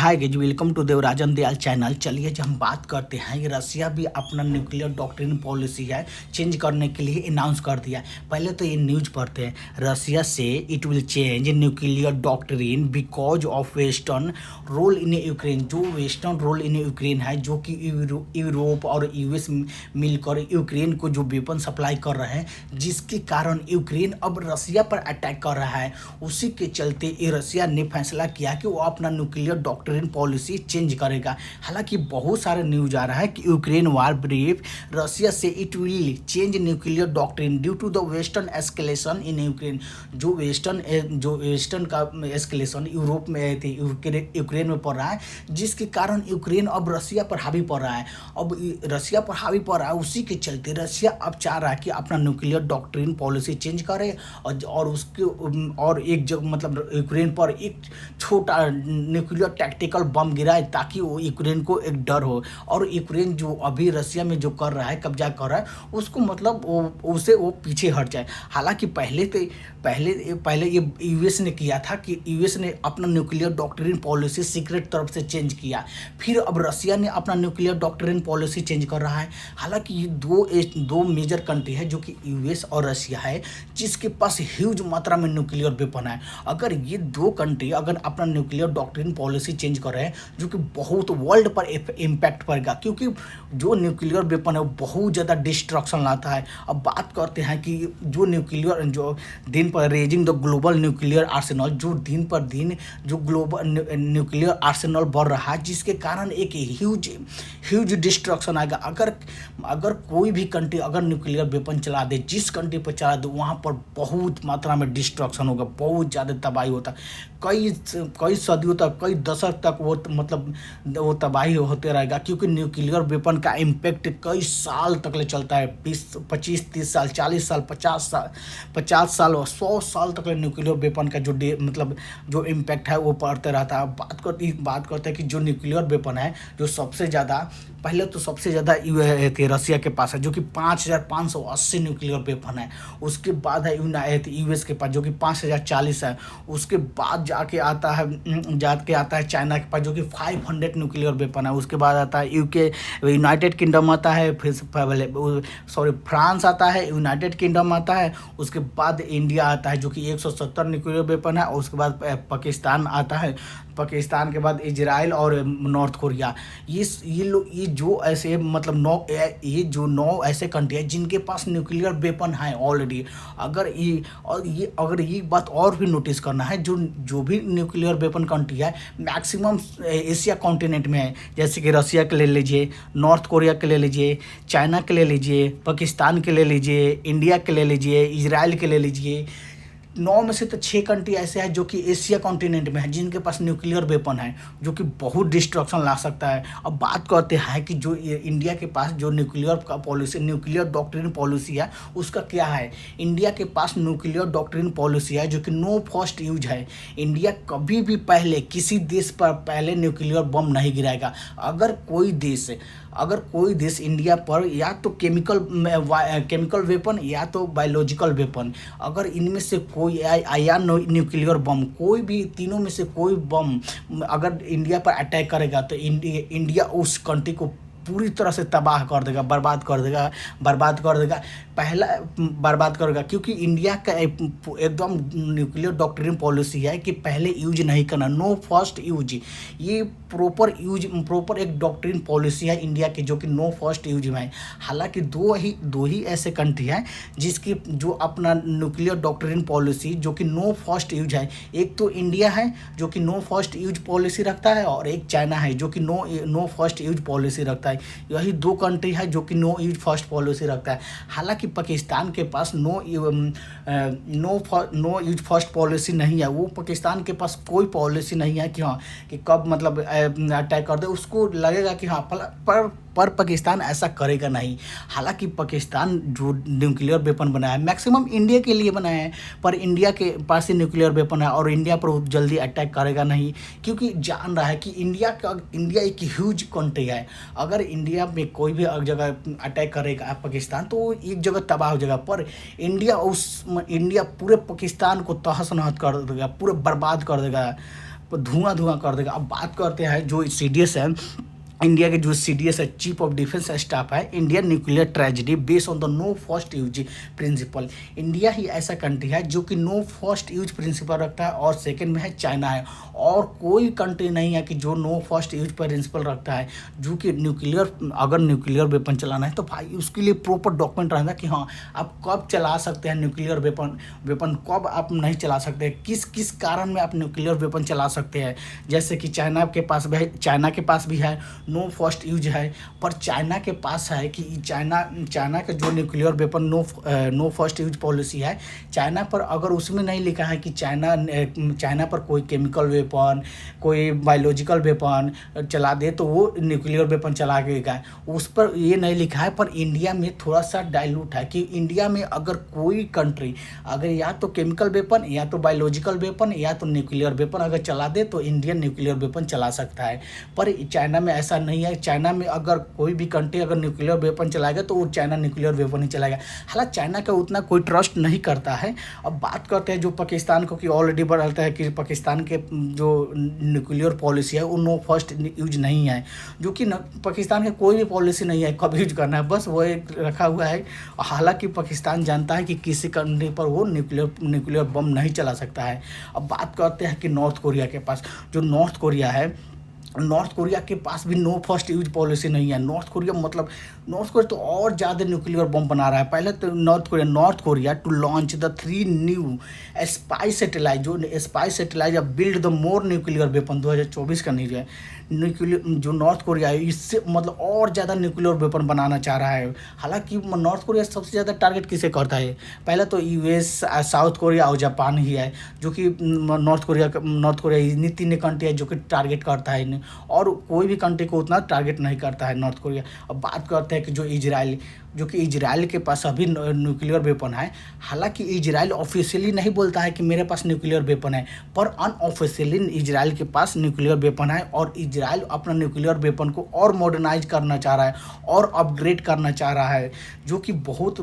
Hi guys, welcome to Devarajan Dayal channel. चलिए जब हम बात करते हैं कि रसिया भी अपना न्यूक्लियर डॉक्ट्रिन पॉलिसी है चेंज करने के लिए अनाउंस कर दिया है। पहले तो ये न्यूज पढ़ते हैं। Russia says it will change nuclear doctrine because of western role in Ukraine. जो वेस्टर्न रोल इन यूक्रेन है, जो कि यूरोप और यूएस मिलकर यूक्रेन को जो वेपन सप्लाई कर रहे हैं, जिसके कारण यूक्रेन अब रसिया पर अटैक कर रहा है। उसी के चलते ये रसिया ने फैसला किया कि वो अपना न्यूक्लियर डॉक्ट्रिन पॉलिसी चेंज करेगा। हालांकि बहुत सारे न्यूज आ रहा है कि Ukraine war brief Russia says it will change nuclear doctrine due to the western escalation in Ukraine. जो वेस्टर्न का एस्केलेशन यूरोप में थे, यूक्रेन में पड़ रहा है, जिसके कारण यूक्रेन अब रसिया पर हावी पड़ रहा है। अब रसिया पर हावी पड़ रहा है, उसी के चलते रसिया अब चाह रहा है कि अपना न्यूक्लियर डॉक्ट्रिन पॉलिसी चेंज करे और उसके और एक जगह मतलब यूक्रेन पर एक छोटा न्यूक्लियर टैक्टिकल बम गिराए, ताकि वो यूक्रेन को एक डर हो और यूक्रेन जो अभी रसिया में जो कर रहा है, कब्जा कर रहा है, उसको मतलब उसे वो पीछे हट जाए। हालांकि पहले ये यूएस ने किया था कि यूएस ने अपना न्यूक्लियर डॉक्ट्रिन पॉलिसी सीक्रेट तरफ से चेंज किया, फिर अब रसिया ने अपना न्यूक्लियर डॉक्ट्रिन पॉलिसी चेंज कर रहा है। हालांकि ये दो मेजर कंट्री है, जो कि यूएस और रसिया है, जिसके पास ह्यूज मात्रा में न्यूक्लियर वेपन है। अगर ये दो कंट्री अगर अपना न्यूक्लियर डॉक्ट्रिन पॉलिसी चेंज कर रहे हैं, जो कि बहुत वर्ल्ड पर इम्पैक्ट पड़ेगा, क्योंकि जो न्यूक्लियर वेपन है वो बहुत ज़्यादा डिस्ट्रक्शन लाता है। अब बात करते हैं कि जो दिन पर raising the global nuclear Arsenal, जो दिन पर दिन जो ग्लोबल न्यूक्लियर आर्सेनल बढ़ रहा है, जिसके कारण एक ह्यूज डिस्ट्रक्शन आएगा। अगर कोई भी कंट्री अगर न्यूक्लियर वेपन चला दे, जिस कंट्री पर चला दे, वहाँ पर बहुत मात्रा में डिस्ट्रक्शन होगा, बहुत ज़्यादा तबाही होता है। कई सदियों तक, कई दशक तक वो तबाही होते रहेगा, क्योंकि न्यूक्लियर वेपन का इम्पैक्ट कई साल तक ले चलता है। 25-30 साल, 40 साल, 50 साल और 100 साल तक न्यूक्लियर वेपन का जो इम्पैक्ट है वो पड़ते रहता है। बात करते हैं कि जो न्यूक्लियर वेपन है, जो सबसे ज़्यादा रसिया के पास है, जो कि 5580 न्यूक्लियर वेपन है। उसके बाद है यूएस के पास, जो कि 5040 है। उसके बाद जाके आता है चाइना के पास, जो कि 500 न्यूक्लियर वेपन है। उसके बाद आता है यूनाइटेड किंगडम आता है, फिर फ्रांस आता है, यूनाइटेड किंगडम आता है। उसके बाद इंडिया आता है, जो कि 170 न्यूक्लियर वेपन है। और उसके बाद पाकिस्तान आता है। पाकिस्तान के बाद इजराइल और नॉर्थ कोरिया। ये जो ऐसे मतलब 9 ऐसे कंट्री है जिनके पास न्यूक्लियर वेपन है ऑलरेडी। अगर ये बात और भी नोटिस करना है, जो भी न्यूक्लियर वेपन कंट्री है, मैक्सिमम एशिया कॉन्टिनेंट में है। जैसे कि रसिया के ले लीजिए, नॉर्थ कोरिया के ले लीजिए, चाइना के ले लीजिए, पाकिस्तान के ले लीजिए, इंडिया के ले लीजिए, इजराइल के ले लीजिए। 9 में से तो 6 कंट्री ऐसे हैं जो कि एशिया कॉन्टिनेंट में है, जिनके पास न्यूक्लियर वेपन है, जो कि बहुत डिस्ट्रक्शन ला सकता है। अब बात करते हैं कि जो इंडिया के पास जो न्यूक्लियर डॉक्ट्रिन पॉलिसी है, उसका क्या है। इंडिया के पास न्यूक्लियर डॉक्ट्रिन पॉलिसी है, जो कि नो फर्स्ट यूज है। इंडिया कभी भी किसी देश पर पहले न्यूक्लियर बम नहीं गिराएगा। अगर कोई देश इंडिया पर या तो केमिकल वेपन या तो बायोलॉजिकल वेपन, अगर इनमें से कोई आया न्यूक्लियर बम, कोई भी तीनों में से कोई बम अगर इंडिया पर अटैक करेगा, तो इंडिया उस कंट्री को पूरी तरह से तबाह कर देगा, बर्बाद कर देगा, क्योंकि इंडिया का एकदम न्यूक्लियर डॉक्ट्रिन पॉलिसी है कि पहले यूज नहीं करना, नो फर्स्ट यूज। ये प्रॉपर एक डॉक्ट्रिन पॉलिसी है इंडिया की, जो कि नो फर्स्ट यूज में है। हालांकि दो ही ऐसे कंट्री हैं जिसकी जो अपना न्यूक्लियर डॉक्ट्रिन पॉलिसी जो कि नो फर्स्ट यूज है। एक तो इंडिया है, जो कि नो फर्स्ट यूज पॉलिसी रखता है, और एक चाइना है, जो कि नो फर्स्ट यूज पॉलिसी रखता है। यही दो कंट्री है जो कि नो यूज फर्स्ट पॉलिसी रखता है। हालांकि पाकिस्तान के पास नो यूज फर्स्ट पॉलिसी नहीं है। वो पाकिस्तान के पास कोई पॉलिसी नहीं है कि कब मतलब अटैक कर दे। उसको लगेगा कि पर पाकिस्तान ऐसा करेगा नहीं। हालांकि पाकिस्तान जो न्यूक्लियर वेपन बनाया है, मैक्सिमम इंडिया के लिए बनाया है, पर इंडिया के पास ही न्यूक्लियर वेपन है और इंडिया पर जल्दी अटैक करेगा नहीं, क्योंकि जान रहा है कि इंडिया एक ह्यूज कंट्री है। अगर इंडिया में कोई भी जगह अटैक करेगा पाकिस्तान, तो एक जगह तबाह हो जाएगा, पर इंडिया पूरे पाकिस्तान को तहस नहस कर देगा, पूरे बर्बाद कर देगा। धुआं धुआं कर देगा। अब बात करते हैं जो सीडीएस है, इंडिया के जो सीडीएस है, चीफ ऑफ डिफेंस स्टाफ है, Indian nuclear tragedy based on the no first use principle. India ही ऐसा कंट्री है जो कि नो फर्स्ट यूज प्रिंसिपल रखता है, और सेकंड में है चाइना है। और कोई कंट्री नहीं है कि जो नो फर्स्ट यूज प्रिंसिपल रखता है, जो कि अगर न्यूक्लियर वेपन चलाना है तो भाई उसके लिए प्रॉपर डॉक्यूमेंट रहना कि हाँ आप कब चला सकते हैं न्यूक्लियर वेपन कब आप नहीं चला सकते, किस किस कारण में आप न्यूक्लियर वेपन चला सकते हैं। जैसे कि चाइना के पास भी है नो फर्स्ट यूज है, पर चाइना के पास है कि चाइना का जो nuclear weapon no first use policy है, चाइना पर अगर उसमें नहीं लिखा है कि चाइना पर कोई केमिकल वेपन, कोई बायोलॉजिकल वेपन चला दे तो वो न्यूक्लियर वेपन चला देगा, उस पर ये नहीं लिखा है। पर इंडिया में थोड़ा सा डाइल्यूट है कि इंडिया में अगर कोई कंट्री अगर या तो केमिकल वेपन या तो बायोलॉजिकल वेपन या तो न्यूक्लियर वेपन अगर चला दे तो इंडियन न्यूक्लियर वेपन चला सकता है। पर चाइना में ऐसा नहीं है। चाइना में अगर कोई भी कंट्री अगर न्यूक्लियर वेपन चलाएगा तो वो चाइना न्यूक्लियर वेपन ही चलाएगा। हालांकि चाइना का उतना कोई ट्रस्ट नहीं करता है। अब बात करते हैं जो पाकिस्तान को, कि ऑलरेडी बताता है कि पाकिस्तान के जो न्यूक्लियर पॉलिसी है वो नो फर्स्ट यूज नहीं है, जो कि पाकिस्तान की कोई भी पॉलिसी नहीं है कब यूज करना है, बस वो एक रखा हुआ है। हालांकि पाकिस्तान जानता है कि किसी कंट्री पर वो न्यूक्लियर बम नहीं चला सकता है। अब बात करते हैं कि नॉर्थ कोरिया के पास, जो नॉर्थ कोरिया के पास भी नो फर्स्ट यूज पॉलिसी नहीं है। नॉर्थ कोरिया तो और ज़्यादा न्यूक्लियर बम बना रहा है। पहले तो North Korea to launch the 3 new spy satellite build the more nuclear weapon 2024 का न्यूज है। जो नॉर्थ कोरिया है इससे और ज़्यादा न्यूक्लियर वेपन बनाना चाह रहा है। हालांकि नॉर्थ कोरिया सबसे ज़्यादा टारगेट किसे करता है, पहले तो यूएस, साउथ कोरिया और जापान ही है, जो कि नॉर्थ कोरिया इन्हीं 3 कंट्री है जो कि टारगेट करता है, और कोई भी कंट्री को उतना टारगेट नहीं करता है नॉर्थ कोरिया। अब बात करते हैं कि जो कि इजराइल के पास अभी न्यूक्लियर वेपन है। हालांकि इजराइल ऑफिशियली नहीं बोलता है कि मेरे पास न्यूक्लियर वेपन है, पर अनऑफिशियली इजराइल के पास न्यूक्लियर वेपन है, और इजराइल अपना न्यूक्लियर वेपन को और मॉडर्नाइज करना चाह रहा है और अपग्रेड करना चाह रहा है, जो कि बहुत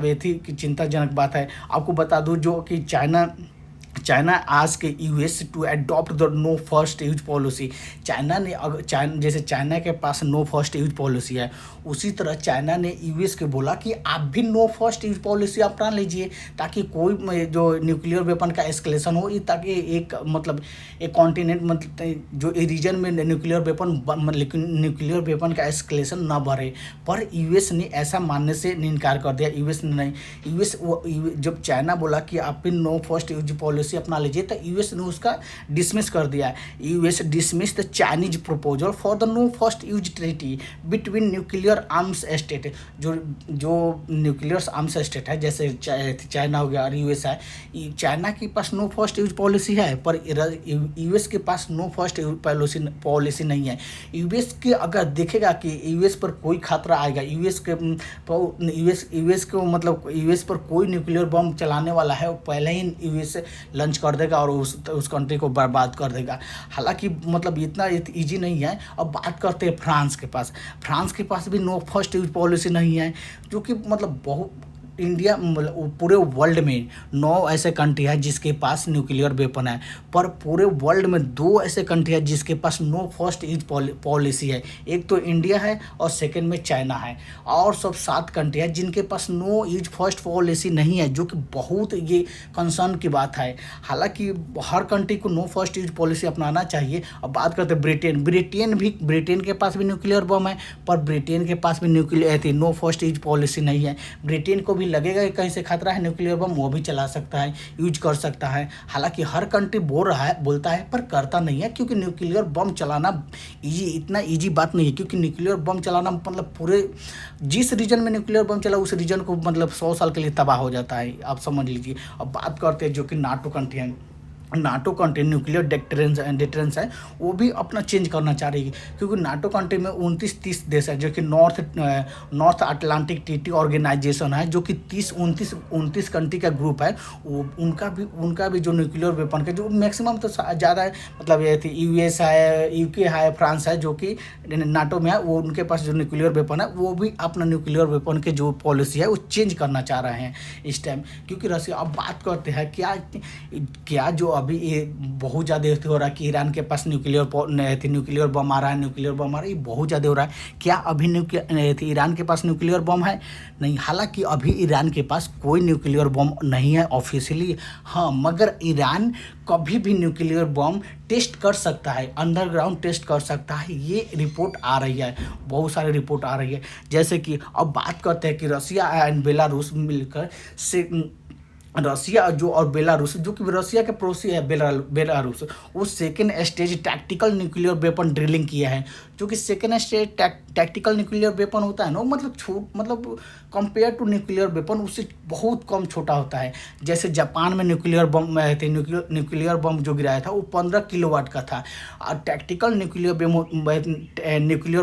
ये थी कि चिंताजनक बात है। आपको बता दूं जो कि चाइना आज के US to adopt the no first use policy. जैसे चाइना के पास नो फर्स्ट यूज पॉलिसी है, उसी तरह चाइना ने यूएस के बोला कि आप भी नो फर्स्ट यूज पॉलिसी अपना लीजिए, ताकि कोई जो न्यूक्लियर वेपन का एस्केलेशन हो, ताकि एक कॉन्टिनेंट जो रीजन में न्यूक्लियर वेपन का एस्केलेशन ना बढ़े। पर यूएस ने ऐसा मानने से इनकार कर दिया। यूएस जब चाइना बोला कि आप भी नो फर्स्ट यूज पॉलिसी अपना लीजिए तो यूएस ने उसका डिसमिस कर दिया। US dismiss the Chinese proposal for the no first use treaty between nuclear arms state. जो न्यूक्लियर आर्म्स स्टेट है, जैसे चाइना हो गया और यूएस है, चाइना के पास नो फर्स्ट यूज पॉलिसी है, पर यूएस के पास नो फर्स्ट यूज पॉलिसी नहीं है। यूएस के अगर देखेगा कि यूएस पर कोई खतरा आएगा, यूएस पर कोई न्यूक्लियर बम चलाने वाला है, पहले ही यूएस लंच कर देगा और उस कंट्री को बर्बाद कर देगा। हालांकि इतना इजी नहीं है। अब बात करते हैं फ्रांस के पास भी नो फर्स्ट यूज पॉलिसी नहीं है, जो कि बहुत इंडिया पूरे वर्ल्ड में 9 ऐसे कंट्री है जिसके पास न्यूक्लियर वेपन है, पर पूरे वर्ल्ड में 2 ऐसे कंट्री है जिसके पास नो फर्स्ट यूज पॉलिसी है। एक तो इंडिया है और सेकंड में चाइना है, और सब 7 कंट्री है जिनके पास नो यूज फर्स्ट पॉलिसी नहीं है, जो कि बहुत ये कंसर्न की बात है। हालांकि हर कंट्री को नो फर्स्ट यूज पॉलिसी अपनाना चाहिए। अब बात करते हैं ब्रिटेन के पास भी न्यूक्लियर बम है, पर ब्रिटेन के पास भी नो फर्स्ट यूज पॉलिसी नहीं है। ब्रिटेन को भी लगेगा कि कहीं से खतरा है न्यूक्लियर बम, वो भी चला सकता है, यूज कर सकता है। हालांकि हर कंट्री बोलता है पर करता नहीं है, क्योंकि न्यूक्लियर बम चलाना इतना इजी बात नहीं है। क्योंकि न्यूक्लियर बम चलाना पूरे जिस रीजन में न्यूक्लियर बम चला उस रीजन को 100 साल के लिए तबाह हो जाता है, आप समझ लीजिए। अब बात करते हैं जो कि नाटो कंट्री है। नाटो कंट्री न्यूक्लियर डिटरेंस है, वो भी अपना चेंज करना चाह रही है, क्योंकि नाटो कंट्री में 29-30 देश है, जो कि नॉर्थ अटलांटिक ट्रीटी ऑर्गेनाइजेशन है, जो कि 29 कंट्री का ग्रुप है। वो उनका भी जो न्यूक्लियर वेपन का जो मैक्सिमम तो ज़्यादा है, ये थी यूएस है, यूके है, फ्रांस है, जो कि नाटो में है, वो उनके पास जो न्यूक्लियर वेपन है वो भी अपना न्यूक्लियर वेपन के जो पॉलिसी है वो चेंज करना चाह रहे हैं इस टाइम, क्योंकि रशिया। अब बात करते हैं क्या जो अभी ये बहुत ज़्यादा हो रहा है कि ईरान के पास न्यूक्लियर बम आ रहा है, न्यूक्लियर बम आ रहा है, ये बहुत ज़्यादा हो रहा है। क्या अभी ईरान के पास न्यूक्लियर बम है? नहीं, हालांकि अभी ईरान के पास कोई न्यूक्लियर बम नहीं है ऑफिशियली। हाँ, मगर ईरान कभी भी न्यूक्लियर बम टेस्ट कर सकता है, अंडरग्राउंड टेस्ट कर सकता है, ये रिपोर्ट आ रही है, बहुत सारी रिपोर्ट आ रही है। जैसे कि अब बात करते हैं कि रसिया एंड बेलारूस मिलकर से रसिया जो और बेलारूस, जो कि रसिया के पड़ोसी है बेलारूस, वो second stage tactical nuclear weapon drilling किया है। जो कि second stage tactical nuclear weapon होता है ना, मतलब कंपेयर टू न्यूक्लियर वेपन उससे बहुत कम छोटा होता है। जैसे जापान में न्यूक्लियर बम जो गिराया था वो 15 किलोवाट का था, और टैक्टिकल न्यूक्लियर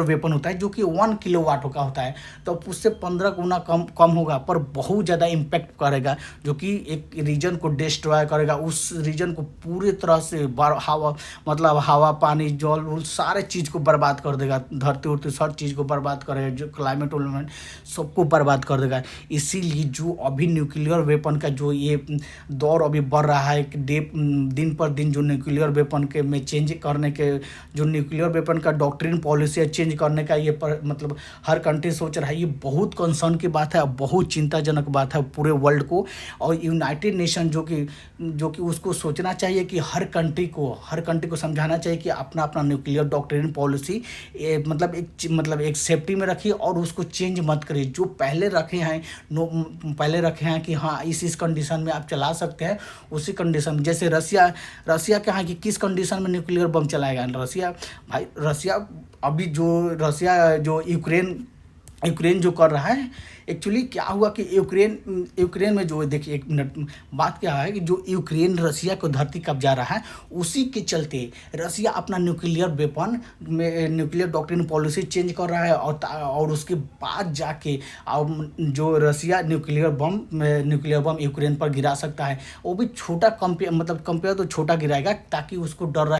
वेपन होता है जो कि 1 किलोवाट का होता है, तो उससे 15 गुना कम होगा, पर बहुत ज़्यादा इम्पैक्ट करेगा, जो कि एक रीजन को डिस्ट्रॉय करेगा, उस रीजन को पूरी तरह से हवा पानी जल उल सारे चीज़ को बर्बाद कर देगा, धरती उरती हर चीज़ को बर्बाद करेगा, जो क्लाइमेट उलमेट सबको बर्बाद कर देगा। इसीलिए जो अभी न्यूक्लियर वेपन का जो ये दौर अभी बढ़ रहा है, दिन पर दिन जो न्यूक्लियर वेपन के में चेंज करने के, जो न्यूक्लियर वेपन का डॉक्ट्रिन पॉलिसी है चेंज करने का, ये मतलब हर कंट्री सोच रहा है। ये बहुत कंसर्न की बात है, बहुत चिंताजनक बात है पूरे वर्ल्ड को। और यूनाइटेड नेशन जो कि उसको सोचना चाहिए कि हर कंट्री को समझाना चाहिए कि अपना अपना न्यूक्लियर डॉक्ट्रिन पॉलिसी मतलब एक सेफ्टी में रखिए और उसको चेंज मत करिए। जो पहले रखे हैं कि हाँ इस कंडीशन में आप चला सकते हैं, उसी कंडीशन में। जैसे रसिया क्या है कि किस कंडीशन में न्यूक्लियर बम चलाएगा रसिया अभी जो यूक्रेन जो कर रहा है, एक्चुअली क्या हुआ कि यूक्रेन में जो देखिए, एक मिनट, बात क्या है कि जो यूक्रेन रसिया को धरती कब्जा रहा है, उसी के चलते रसिया अपना न्यूक्लियर डॉक्ट्रिन पॉलिसी चेंज कर रहा है, और उसके बाद जाके जो रसिया न्यूक्लियर बम यूक्रेन पर गिरा सकता है, वो भी छोटा कंपेयर तो छोटा गिराएगा, ताकि उसको डर रहे